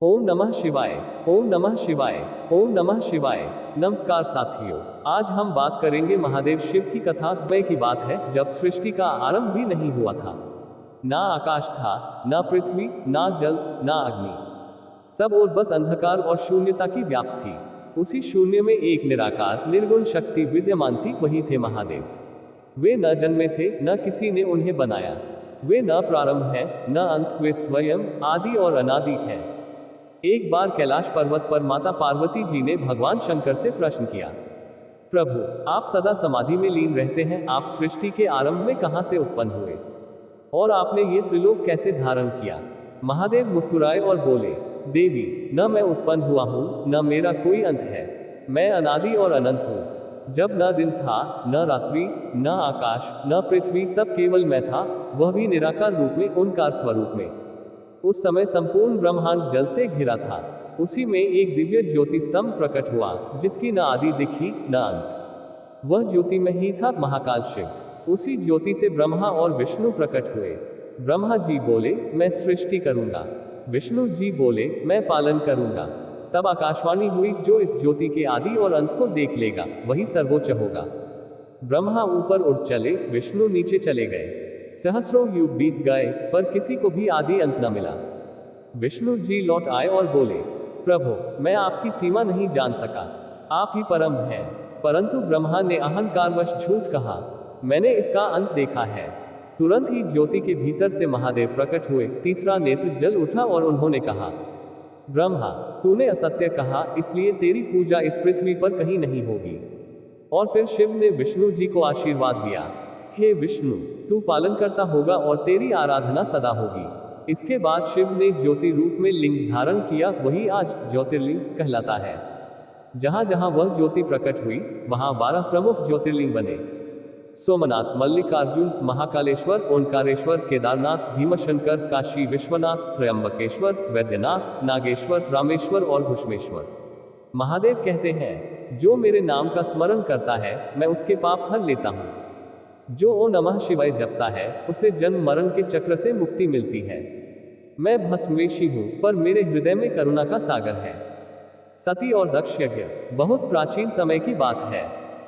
ओम नमः शिवाय। ओम नमः शिवाय। ओम नमः शिवाय। नमस्कार साथियों, आज हम बात करेंगे महादेव शिव की कथा। समय की बात है जब सृष्टि का आरंभ भी नहीं हुआ था। ना आकाश था, ना पृथ्वी, ना जल, ना अग्नि। सब और बस अंधकार और शून्यता की व्याप्त थी। उसी शून्य में एक निराकार निर्गुण शक्ति विद्यमान थी, वही थे महादेव। वे न जन्मे थे, न किसी ने उन्हें बनाया। वे न प्रारंभ है, न अंत, वे स्वयं आदि और अनादि है। एक बार कैलाश पर्वत पर माता पार्वती जी ने भगवान शंकर से प्रश्न किया, प्रभु, आप सदा समाधि में लीन रहते हैं, आप सृष्टि के आरंभ में कहां से उत्पन्न हुए और आपने ये त्रिलोक कैसे धारण किया? महादेव मुस्कुराए और बोले, देवी, न मैं उत्पन्न हुआ हूं, न मेरा कोई अंत है। मैं अनादि और अनंत हूं। जब न दिन था, न रात्रि, न आकाश, न पृथ्वी, तब केवल मैं था, वह भी निराकार रूप में, ओंकार स्वरूप में। उस समय संपूर्ण ब्रह्मांड जल से घिरा था। उसी में एक दिव्य ज्योति स्तंभ प्रकट हुआ, जिसकी न आदि दिखी, न अंत। वह ज्योति में ही था महाकाल शिव। उसी ज्योति से ब्रह्मा और विष्णु प्रकट हुए। ब्रह्मा जी बोले, मैं सृष्टि करूंगा। विष्णु जी बोले, मैं पालन करूंगा। तब आकाशवाणी हुई, जो इस ज्योति के आदि और अंत को देख लेगा, वही सर्वोच्च होगा। ब्रह्मा ऊपर उठ चले, विष्णु नीचे चले गए। सहस्रों युग बीत गए, पर किसी को भी आदि अंत न मिला। विष्णु जी लौट आए और बोले, प्रभु, मैं आपकी सीमा नहीं जान सका, आप ही परम हैं। परंतु ब्रह्मा ने अहंकारवश झूठ कहा, मैंने इसका अंत देखा है। तुरंत ही ज्योति के भीतर से महादेव प्रकट हुए। तीसरा नेत्र जल उठा और उन्होंने कहा, ब्रह्मा, तूने असत्य कहा, इसलिए तेरी पूजा इस पृथ्वी पर कहीं नहीं होगी। और फिर शिव ने विष्णु जी को आशीर्वाद दिया, हे विष्णु, तू पालन करता होगा और तेरी आराधना सदा होगी। इसके बाद शिव ने ज्योति रूप में लिंग धारण किया, वही आज ज्योतिर्लिंग कहलाता है। जहां जहां वह ज्योति प्रकट हुई, वहां 12 प्रमुख ज्योतिर्लिंग बने। सोमनाथ, मल्लिकार्जुन, महाकालेश्वर, ओंकारेश्वर, केदारनाथ, भीमशंकर, काशी विश्वनाथ, त्रयंबकेश्वर, वैद्यनाथ, नागेश्वर, रामेश्वर और घुष्मेश्वर। महादेव कहते हैं, जो मेरे नाम का स्मरण करता है, मैं उसके पाप हर लेता हूं। जो ओ नमः शिवाय जपता है, उसे जन्म मरण के चक्र से मुक्ति मिलती है। मैं भस्मवेशी हूं, पर मेरे हृदय में करुणा का सागर है। सती और दक्ष यज्ञ बहुत प्राचीन समय की बात है।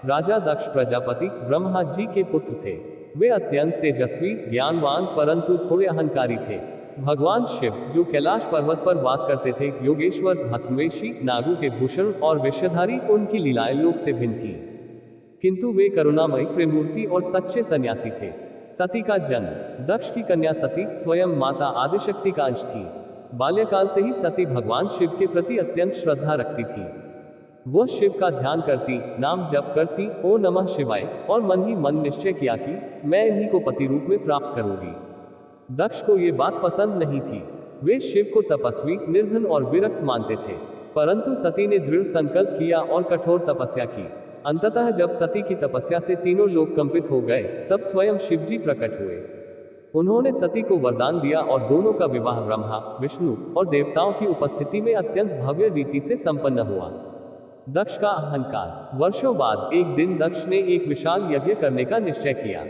राजा दक्ष प्रजापति ब्रह्मा जी के पुत्र थे। वे अत्यंत तेजस्वी, ज्ञानवान, परंतु थोड़े अहंकारी थे। भगवान शिव, जो कैलाश पर्वत पर वास करते थे, योगेश्वर, भस्मवेशी, नागों के भूषण और विषधारी, उनकी लीलाएं लोक से भिन्न थी। किंतु वे करुणामयी, प्रेमूर्ति और सच्चे सन्यासी थे। सती का जन्म, दक्ष की कन्या सती स्वयं माता आदिशक्ति का अंश थी। बाल्यकाल से ही सती भगवान शिव के प्रति अत्यंत श्रद्धा रखती थी। वह शिव का ध्यान करती, नाम जप करती, ओ नमः शिवाय, और मन ही मन निश्चय किया कि मैं इन्हीं को पति रूप में प्राप्त करूंगी। दक्ष को ये बात पसंद नहीं थी। वे शिव को तपस्वी, निर्धन और विरक्त मानते थे। परंतु सती ने दृढ़ संकल्प किया और कठोर तपस्या की। अंततः जब सती की तपस्या से तीनों लोग कंपित हो गए, तब स्वयं शिवजी प्रकट हुए। उन्होंने सती को वरदान दिया और दोनों का विवाह ब्रह्मा, विष्णु और देवताओं की उपस्थिति में अत्यंत भव्य रीति से संपन्न हुआ। दक्ष का अहंकार। वर्षों बाद एक दिन दक्ष ने एक विशाल यज्ञ करने का निश्चय किया।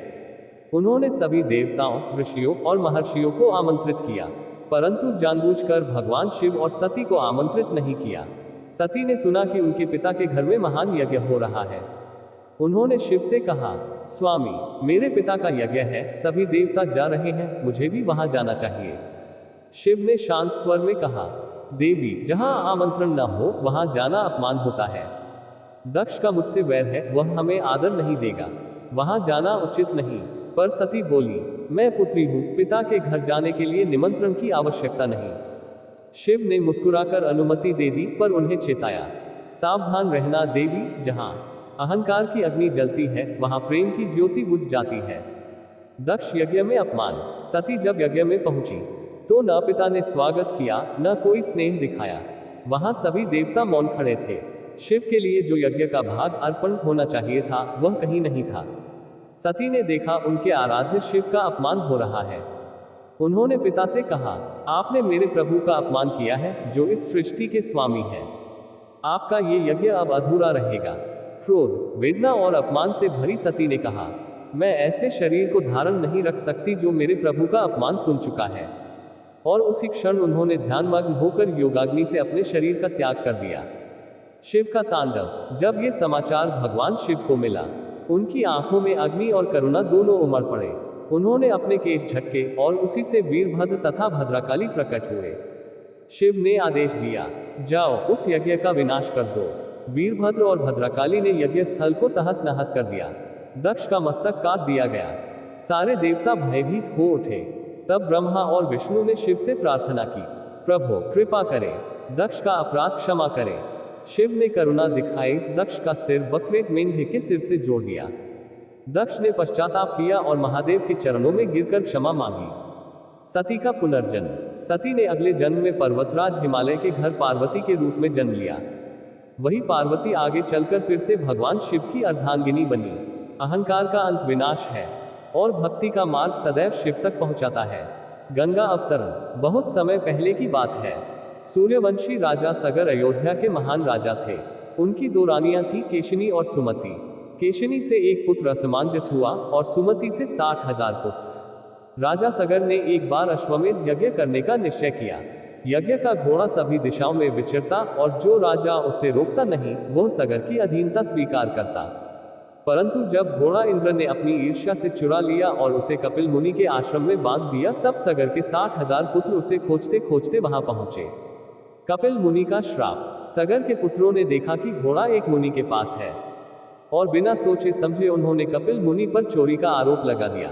उन्होंने सभी देवताओं, ऋषियों और महर्षियों को आमंत्रित किया, परंतु जानबूझकर भगवान शिव और सती को आमंत्रित नहीं किया। सती ने सुना कि उनके पिता के घर में महान यज्ञ हो रहा है। उन्होंने शिव से कहा, स्वामी, मेरे पिता का यज्ञ है, सभी देवता जा रहे हैं, मुझे भी वहां जाना चाहिए। शिव ने शांत स्वर में कहा, देवी, जहां आमंत्रण न हो, वहां जाना अपमान होता है। दक्ष का मुझसे वैर है, वह हमें आदर नहीं देगा, वहां जाना उचित नहीं। पर सती बोली, मैं पुत्री हूं, पिता के घर जाने के लिए निमंत्रण की आवश्यकता नहीं। शिव ने मुस्कुराकर अनुमति दे दी, पर उन्हें चेताया, सावधान रहना देवी, जहां अहंकार की अग्नि जलती है, वहां प्रेम की ज्योति बुझ जाती है। दक्ष यज्ञ में अपमान। सती जब यज्ञ में पहुंची, तो न पिता ने स्वागत किया, न कोई स्नेह दिखाया। वहां सभी देवता मौन खड़े थे। शिव के लिए जो यज्ञ का भाग अर्पण होना चाहिए था, वह कहीं नहीं था। सती ने देखा उनके आराध्य शिव का अपमान हो रहा है। उन्होंने पिता से कहा, आपने मेरे प्रभु का अपमान किया है, जो इस सृष्टि के स्वामी हैं। आपका ये यज्ञ अब अधूरा रहेगा। क्रोध, वेदना और अपमान से भरी सती ने कहा, मैं ऐसे शरीर को धारण नहीं रख सकती जो मेरे प्रभु का अपमान सुन चुका है। और उसी क्षण उन्होंने ध्यानमग्न होकर योगाग्नि से अपने शरीर का त्याग कर दिया। शिव का तांडव। जब ये समाचार भगवान शिव को मिला, उनकी आंखों में अग्नि और करुणा दोनों उमड़ पड़े। उन्होंने अपने केश झटके और उसी से वीरभद्र तथा भद्रकाली प्रकट हुए। शिव ने आदेश दिया, जाओ उस यज्ञ का विनाश कर दो। वीरभद्र और भद्रकाली ने यज्ञ स्थल को तहस नहस कर दिया। दक्ष का मस्तक काट दिया गया। सारे देवता भयभीत हो उठे। तब ब्रह्मा और विष्णु ने शिव से प्रार्थना की, प्रभु कृपा करें, दक्ष का अपराध क्षमा करें। शिव ने करुणा दिखाई दक्ष का सिर बकरे मेंढे के सिर से जोड़ दिया। दक्ष ने पश्चाताप किया और महादेव के चरणों में गिरकर क्षमा मांगी। सती का पुनर्जन्म। सती ने अगले जन्म में पर्वतराज हिमालय के घर पार्वती के रूप में जन्म लिया। वही पार्वती आगे चलकर फिर से भगवान शिव की अर्धांगिनी बनी। अहंकार का अंत विनाश है और भक्ति का मार्ग सदैव शिव तक पहुंचाता है। गंगा अवतरण। बहुत समय पहले की बात है। सूर्यवंशी राजा सगर अयोध्या के महान राजा थे। उनकी दो रानियां थीं, केशिनी और सुमति। केशिनी से एक पुत्र असमंजस हुआ और सुमति से 60,000 पुत्र। राजा सगर ने एक बार अश्वमेध यज्ञ करने का निश्चय किया। यज्ञ का घोड़ा सभी दिशाओं में विचरता और जो राजा उसे रोकता नहीं, वह सगर की अधीनता स्वीकार करता। परंतु जब घोड़ा इंद्र ने अपनी ईर्ष्या से चुरा लिया और उसे कपिल मुनि के आश्रम में बांध दिया, तब सगर के 60,000 पुत्र उसे खोजते खोजते वहां पहुंचे। कपिल मुनि का श्राप। सगर के पुत्रों ने देखा कि घोड़ा एक मुनि के पास है और बिना सोचे समझे उन्होंने कपिल मुनि पर चोरी का आरोप लगा दिया।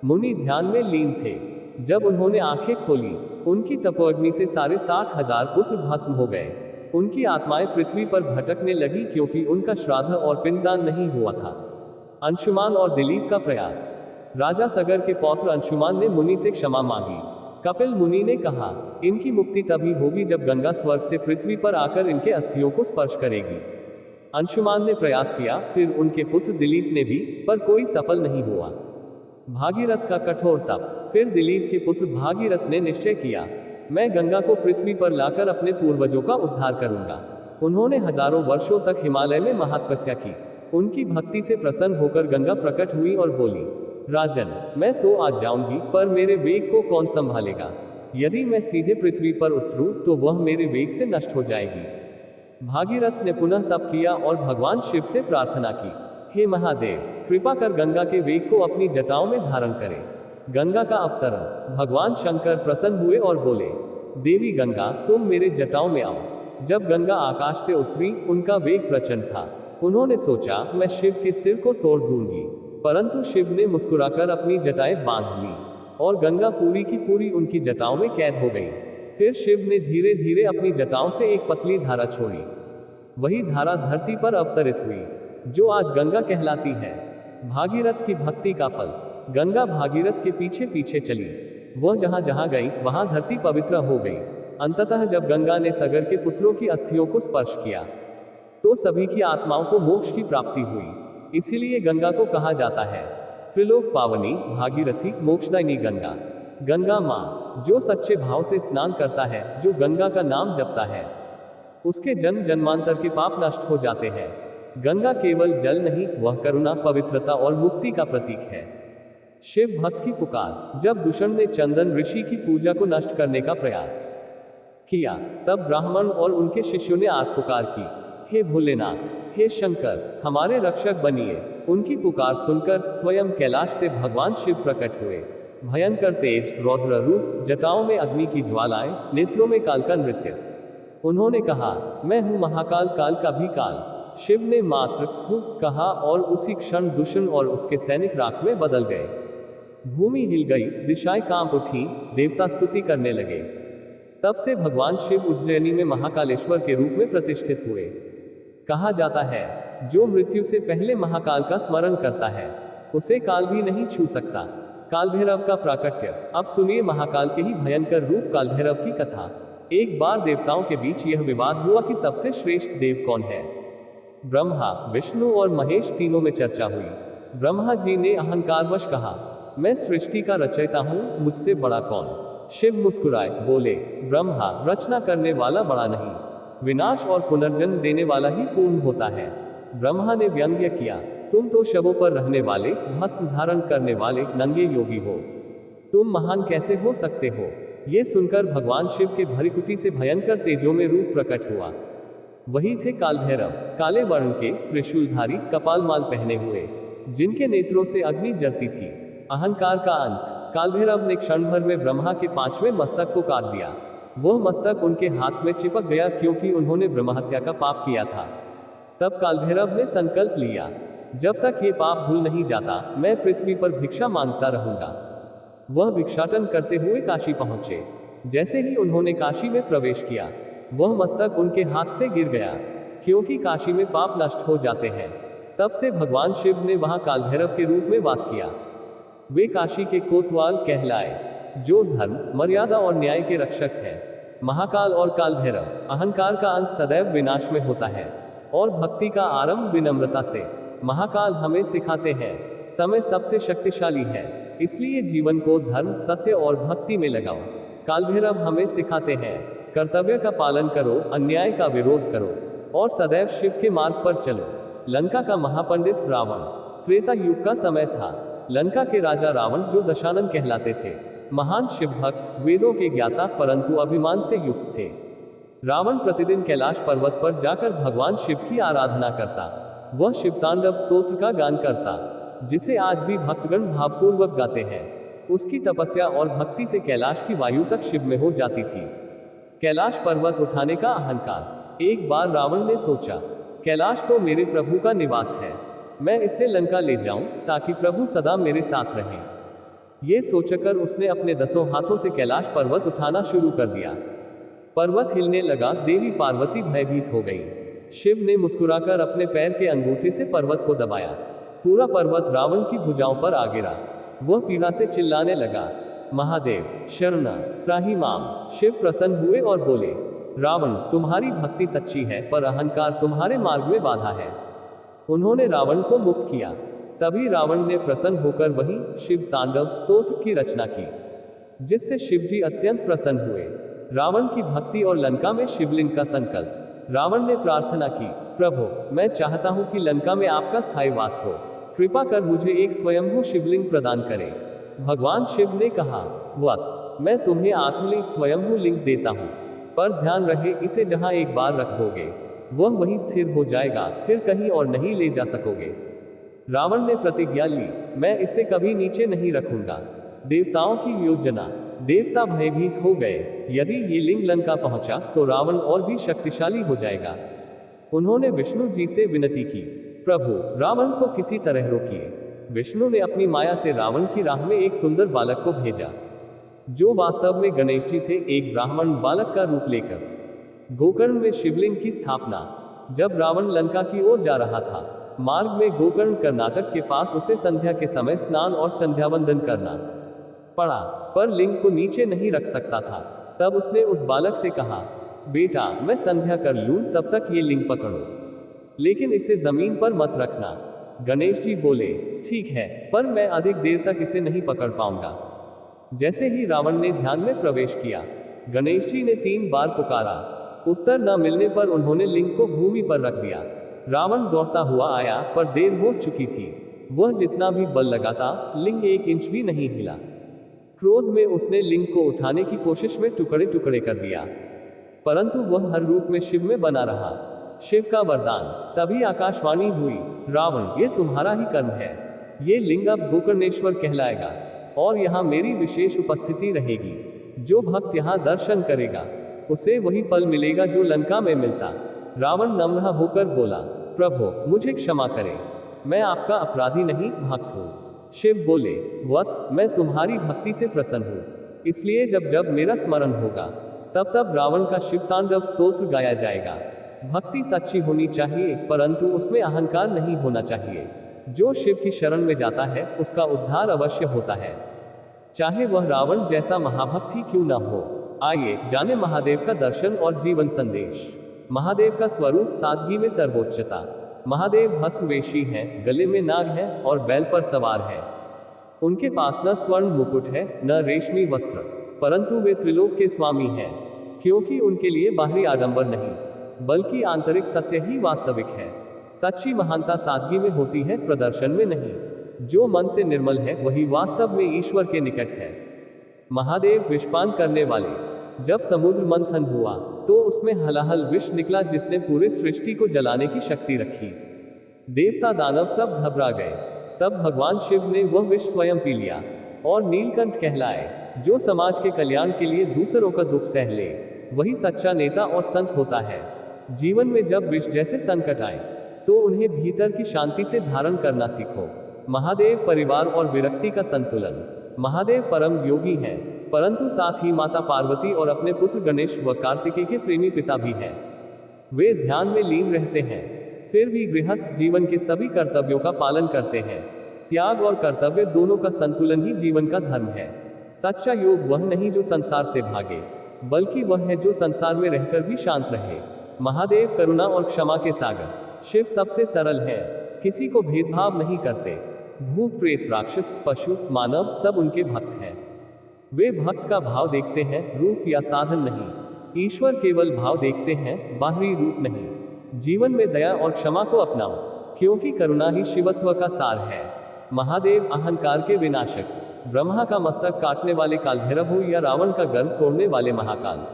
मुनि ध्यान में लीन थे। जब उन्होंने आंखें खोली, उनकी तपोअग्नि से सारे 60,000 पुत्र भस्म हो गए। उनकी आत्माएं पृथ्वी पर भटकने लगी क्योंकि उनका श्राद्ध और पिंडदान नहीं हुआ था। अंशुमान और दिलीप का प्रयास। राजा सगर के पौत्र अंशुमान ने मुनि से क्षमा मांगी। कपिल मुनि ने कहा, इनकी मुक्ति तभी होगी जब गंगा स्वर्ग से पृथ्वी पर आकर इनके अस्थियों को स्पर्श करेगी। अंशुमान ने प्रयास किया, फिर उनके पुत्र दिलीप ने भी, पर कोई सफल नहीं हुआ। भागीरथ का कठोर तप। फिर दिलीप के पुत्र भागीरथ ने निश्चय किया, मैं गंगा को पृथ्वी पर लाकर अपने पूर्वजों का उद्धार करूंगा। उन्होंने हजारों वर्षों तक हिमालय में महातपस्या की। उनकी भक्ति से प्रसन्न होकर गंगा प्रकट हुई और बोली, राजन, मैं तो आज जाऊंगी, पर मेरे वेग को कौन संभालेगा? यदि मैं सीधे पृथ्वी पर उतरूं तो वह मेरे वेग से नष्ट हो जाएगी। भागीरथ ने पुनः तप किया और भगवान शिव से प्रार्थना की, हे महादेव, कृपा कर गंगा के वेग को अपनी जटाओं में धारण करें। गंगा का अवतरण। भगवान शंकर प्रसन्न हुए और बोले, देवी गंगा, तुम मेरे जटाओं में आओ। जब गंगा आकाश से उतरी, उनका वेग प्रचंड था। उन्होंने सोचा, मैं शिव के सिर को तोड़ दूंगी, परंतु शिव ने मुस्कुराकर अपनी जटाएं बांध ली और गंगा पूरी की पूरी उनकी जटाओं में कैद हो गई। फिर शिव ने धीरे धीरे अपनी जटाओं से एक पतली धारा छोड़ी। वही धारा धरती पर अवतरित हुई, जो आज गंगा कहलाती है। भागीरथ की भक्ति का फल। गंगा भागीरथ के पीछे पीछे चली। वह जहां जहां गई, वहां धरती पवित्र हो गई। अंततः जब गंगा ने सगर के पुत्रों की अस्थियों को स्पर्श किया, तो सभी की आत्माओं को मोक्ष की प्राप्ति हुई। इसीलिए गंगा को कहा जाता है त्रिलोक पावनी, भागीरथी, मोक्षदायिनी गंगा। गंगा माँ। जो सच्चे भाव से स्नान करता है, जो गंगा का नाम जपता है, उसके जन्म जन्मांतर के पाप नष्ट हो जाते हैं। गंगा केवल जल नहीं, वह करुणा, पवित्रता और मुक्ति का प्रतीक है। शिव भक्त की पुकार। जब दूषण ने चंदन ऋषि की पूजा को नष्ट करने का प्रयास किया, तब ब्राह्मण और उनके शिष्यों ने आर्त पुकार की, हे भोलेनाथ, हे शंकर, हमारे रक्षक बनिए। उनकी पुकार सुनकर स्वयं कैलाश से भगवान शिव प्रकट हुए। भयंकर तेज, रौद्र रूप, जटाओं में अग्नि की ज्वालाएं, नेत्रों में काल का नृत्य। उन्होंने कहा, मैं हूं महाकाल, काल का भी काल। शिव ने मात्र हूं कहा और उसी क्षण दूषण और उसके सैनिक राख में बदल गए। भूमि हिल गई, दिशाएं कांप उठी, देवता स्तुति करने लगे। तब से भगवान शिव उज्जैनी में महाकालेश्वर के रूप में प्रतिष्ठित हुए। कहा जाता है, जो मृत्यु से पहले महाकाल का स्मरण करता है, उसे काल भी नहीं छू सकता। कालभैरव का प्राकट्य। अब सुनिए महाकाल के ही भयंकर रूप कालभैरव की कथा। एक बार देवताओं के बीच यह विवाद हुआ कि सबसे श्रेष्ठ देव कौन है। ब्रह्मा, विष्णु और महेश तीनों में चर्चा हुई। ब्रह्मा जी ने अहंकारवश कहा, मैं सृष्टि का रचयिता हूं, मुझसे बड़ा कौन? शिव मुस्कुराए, बोले, ब्रह्मा, रचना करने वाला बड़ा नहीं, विनाश और पुनर्जन्म देने वाला ही पूर्ण होता है। ब्रह्मा ने व्यंग्य किया, तुम तो शवों पर रहने वाले, भस्म धारण करने वाले नंगे योगी हो। तुम महान कैसे हो सकते हो? ये सुनकर भगवान शिव के भृकुटी से भयंकर तेजों में रूप प्रकट हुआ। वही थे काल भैरव, काले वर्ण के, त्रिशूलधारी, कपालमाल पहने हुए, जिनके नेत्रों से अग्नि जलती थी। अहंकार का अंत। काल भैरव ने क्षण भर में ब्रह्मा के 5वें मस्तक को काट दिया। वह मस्तक उनके हाथ में चिपक गया क्योंकि उन्होंने ब्रह्महत्या का पाप किया था। तब काल भैरव ने संकल्प लिया, जब तक ये पाप धुल नहीं जाता, मैं पृथ्वी पर भिक्षा मांगता रहूंगा। वह भिक्षाटन करते हुए काशी पहुंचे। जैसे ही उन्होंने काशी में प्रवेश किया, वह मस्तक उनके हाथ से गिर गया, क्योंकि काशी में पाप नष्ट हो जाते हैं। तब से भगवान शिव ने वहां काल भैरव के रूप में वास किया। वे काशी के कोतवाल कहलाए, जो धर्म, मर्यादा और न्याय के रक्षक हैं। महाकाल और काल भैरव। अहंकार का अंत सदैव विनाश में होता है और भक्ति का आरंभ विनम्रता से। महाकाल हमें सिखाते हैं, समय सबसे शक्तिशाली है, इसलिए जीवन को धर्म, सत्य और भक्ति में लगाओ। काल भैरव हमें सिखाते हैं, कर्तव्य का पालन करो, अन्याय का विरोध करो और सदैव शिव के मार्ग पर चलो। लंका का महापंडित रावण। त्रेता युग का समय था। लंका के राजा रावण, जो दशानन कहलाते थे, महान शिव भक्त, वेदों के ज्ञाता, परंतु अभिमान से युक्त थे। रावण प्रतिदिन कैलाश पर्वत पर जाकर भगवान शिव की आराधना करता। वह शिवतांडव स्तोत्र का गान करता, जिसे आज भी भक्तगण भावपूर्वक गाते हैं। उसकी तपस्या और भक्ति से कैलाश की वायु तक शिव में हो जाती थी। कैलाश पर्वत उठाने का अहंकार। एक बार रावण ने सोचा, कैलाश तो मेरे प्रभु का निवास है, मैं इसे लंका ले जाऊं ताकि प्रभु सदा मेरे साथ रहें। ये सोचकर उसने अपने 10 हाथों से कैलाश पर्वत उठाना शुरू कर दिया। पर्वत हिलने लगा। देवी पार्वती भयभीत हो गई। शिव ने मुस्कुराकर अपने पैर के अंगूठे से पर्वत को दबाया। पूरा पर्वत रावण की भुजाओं पर आ गिरा। वह पीड़ा से चिल्लाने लगा, महादेव शरण त्राहि माम। शिव प्रसन्न हुए और बोले, रावण, तुम्हारी भक्ति सच्ची है, पर अहंकार तुम्हारे मार्ग में बाधा है। उन्होंने रावण को मुक्त किया। तभी रावण ने प्रसन्न होकर वही शिव तांडव स्तोत्र की रचना की, जिससे शिवजी अत्यंत प्रसन्न हुए। रावण की भक्ति और लंका में शिवलिंग का संकल्प। रावण ने प्रार्थना की, प्रभु, मैं चाहता हूं कि लंका में आपका स्थायी वास हो, कृपा कर मुझे एक स्वयंभू शिवलिंग प्रदान करें। भगवान शिव ने कहा, वत्स, मैं तुम्हें आत्मलिंग स्वयंभू लिंग देता हूं, पर ध्यान रहे, इसे जहां एक बार रख दोगे, वह वहीं स्थिर हो जाएगा, फिर कहीं और नहीं ले जा सकोगे। रावण ने प्रतिज्ञा ली, मैं इसे कभी नीचे नहीं रखूंगा। देवताओं की योजना। देवता भयभीत हो गए। यदि ये लिंग लंका पहुंचा तो रावण और भी शक्तिशाली हो जाएगा। उन्होंने विष्णु जी से विनती की, प्रभु, रावण को किसी तरह रोकिए। विष्णु ने अपनी माया से रावण की राह में एक सुंदर बालक को भेजा, जो वास्तव में गणेश जी थे, एक ब्राह्मण बालक का रूप लेकर। गोकर्ण में शिवलिंग की स्थापना। जब रावण लंका की ओर जा रहा था, मार्ग में गोकर्ण कर्नाटक के पास उसे संध्या के समय स्नान और संध्यावंदन करना पड़ा, पर लिंग को नीचे नहीं रख सकता था। तब उसने उस बालक से कहा, बेटा, मैं संध्या कर लूं, तब तक ये लिंग पकड़ो, लेकिन इसे जमीन पर मत रखना। गणेश जी बोले, ठीक है, पर मैं अधिक देर तक इसे नहीं पकड़ पाऊंगा। जैसे ही रावण ने ध्यान में प्रवेश किया, गणेश जी ने 3 बार पुकारा। उत्तर न मिलने पर उन्होंने लिंग को भूमि पर रख दिया। रावण दौड़ता हुआ आया, पर देर हो चुकी थी। वह जितना भी बल लगाता, लिंग 1 इंच भी नहीं हिला। क्रोध में उसने लिंग को उठाने की कोशिश में टुकड़े टुकड़े कर दिया, परंतु वह हर रूप में शिव में बना रहा। शिव का वरदान। तभी आकाशवाणी हुई, रावण, ये तुम्हारा ही कर्म है। ये लिंग अब गोकर्णेश्वर कहलाएगा और यहाँ मेरी विशेष उपस्थिति रहेगी। जो भक्त यहाँ दर्शन करेगा, उसे वही फल मिलेगा जो लंका में मिलता। रावण नम्र होकर बोला, प्रभु, मुझे क्षमा करें, मैं आपका अपराधी नहीं, भक्त हूँ। शिव बोले, वत्स, मैं तुम्हारी भक्ति से प्रसन्न हूँ, इसलिए जब जब मेरा स्मरण होगा, तब तब रावण का शिवतांडव स्तोत्र गाया जाएगा। भक्ति सच्ची होनी चाहिए, परंतु उसमें अहंकार नहीं होना चाहिए। जो शिव की शरण में जाता है, उसका उद्धार अवश्य होता है, चाहे वह रावण जैसा महाभक्त ही क्यों न हो। आइए जाने महादेव का दर्शन और जीवन संदेश। महादेव का स्वरूप सादगी में सर्वोच्चता। महादेव भस्मवेशी हैं, गले में नाग है और बैल पर सवार है। उनके पास न स्वर्ण मुकुट है, न रेशमी वस्त्र, परंतु वे त्रिलोक के स्वामी हैं, क्योंकि उनके लिए बाहरी आडंबर नहीं, बल्कि आंतरिक सत्य ही वास्तविक है। सच्ची महानता सादगी में होती है, प्रदर्शन में नहीं। जो मन से निर्मल है, वही वास्तव में ईश्वर के निकट है। महादेव विषपान करने वाले। जब समुद्र मंथन हुआ तो उसमें हलाहल विष निकला जिसने पूरे सृष्टि को जलाने की शक्ति रखी। देवता दानव सब घबरा गए। तब भगवान शिव ने वह विष स्वयं पी लिया और नीलकंठ कहलाए। जो समाज के कल्याण के लिए दूसरों का दुख सह ले, वही सच्चा नेता और संत होता है। जीवन में जब विष जैसे संकट आए तो उन्हें भीतर की शांति से धारण करना सीखो। महादेव परिवार और विरक्ति का संतुलन। महादेव परम योगी हैं, परंतु साथ ही माता पार्वती और अपने पुत्र गणेश व कार्तिकेय के प्रेमी पिता भी हैं। वे ध्यान में लीन रहते हैं, फिर भी गृहस्थ जीवन के सभी कर्तव्यों का पालन करते हैं। त्याग और कर्तव्य दोनों का संतुलन ही जीवन का धर्म है। सच्चा योग वह नहीं जो संसार से भागे, बल्कि वह है जो संसार में रहकर भी शांत रहे। महादेव करुणा और क्षमा के सागर। शिव सबसे सरल है, किसी को भेदभाव नहीं करते। भूत प्रेत राक्षस पशु मानव सब उनके भक्त हैं। वे भक्त का भाव देखते हैं, रूप या साधन नहीं। ईश्वर केवल भाव देखते हैं, बाहरी रूप नहीं। जीवन में दया और क्षमा को अपनाओ, क्योंकि करुणा ही शिवत्व का सार है। महादेव अहंकार के विनाशक। ब्रह्मा का मस्तक काटने वाले कालभैरव हो या रावण का गर्भ तोड़ने वाले महाकाल,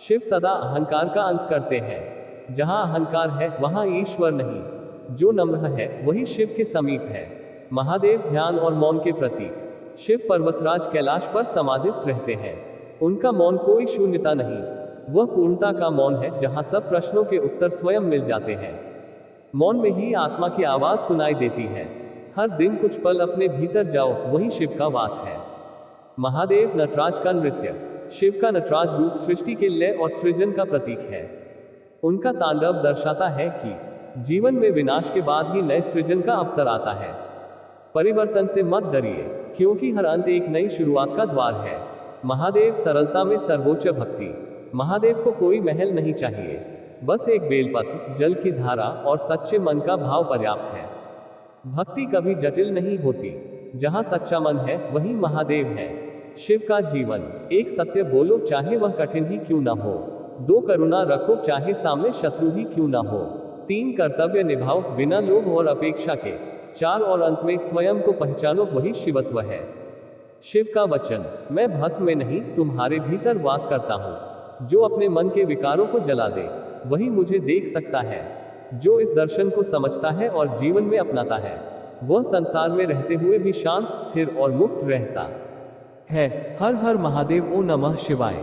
शिव सदा अहंकार का अंत करते हैं। जहां अहंकार है वहां ईश्वर नहीं। जो नम्र है वही शिव के समीप है। महादेव ध्यान और मौन के प्रतीक। शिव पर्वतराज कैलाश पर समाधिस्थ रहते हैं। उनका मौन कोई शून्यता नहीं, वह पूर्णता का मौन है जहां सब प्रश्नों के उत्तर स्वयं मिल जाते हैं। मौन में ही आत्मा की आवाज सुनाई देती है। हर दिन कुछ पल अपने भीतर जाओ, वही शिव का वास है। महादेव नटराज का नृत्य। शिव का नटराज रूप सृष्टि के लय और सृजन का प्रतीक है। उनका तांडव दर्शाता है कि जीवन में विनाश के बाद ही नए सृजन का अवसर आता है। परिवर्तन से मत डरिए, क्योंकि हर अंत एक नई शुरुआत का द्वार है। महादेव सरलता में सर्वोच्च भक्ति। महादेव को कोई महल नहीं चाहिए, बस एक बेलपत्र, जल की धारा और सच्चे मन का भाव पर्याप्त है। भक्ति कभी जटिल नहीं होती, जहां सच्चा मन है वही महादेव है। शिव का जीवन। एक सत्य बोलो चाहे वह कठिन ही क्यों ना हो। 2 करुणा रखो चाहे सामने शत्रु ही क्यों ना हो। 3 कर्तव्य निभाओ बिना लोभ और अपेक्षा के। 4 और अंत में स्वयं को पहचानो, वही शिवत्व है। शिव का वचन। मैं भस्म में नहीं तुम्हारे भीतर वास करता हूँ। जो अपने मन के विकारों को जला दे वही मुझे देख सकता है। जो इस दर्शन को समझता है और जीवन में अपनाता है, वह संसार में रहते हुए भी शांत, स्थिर और मुक्त रहता है। हर हर महादेव। ओ नमः शिवाय।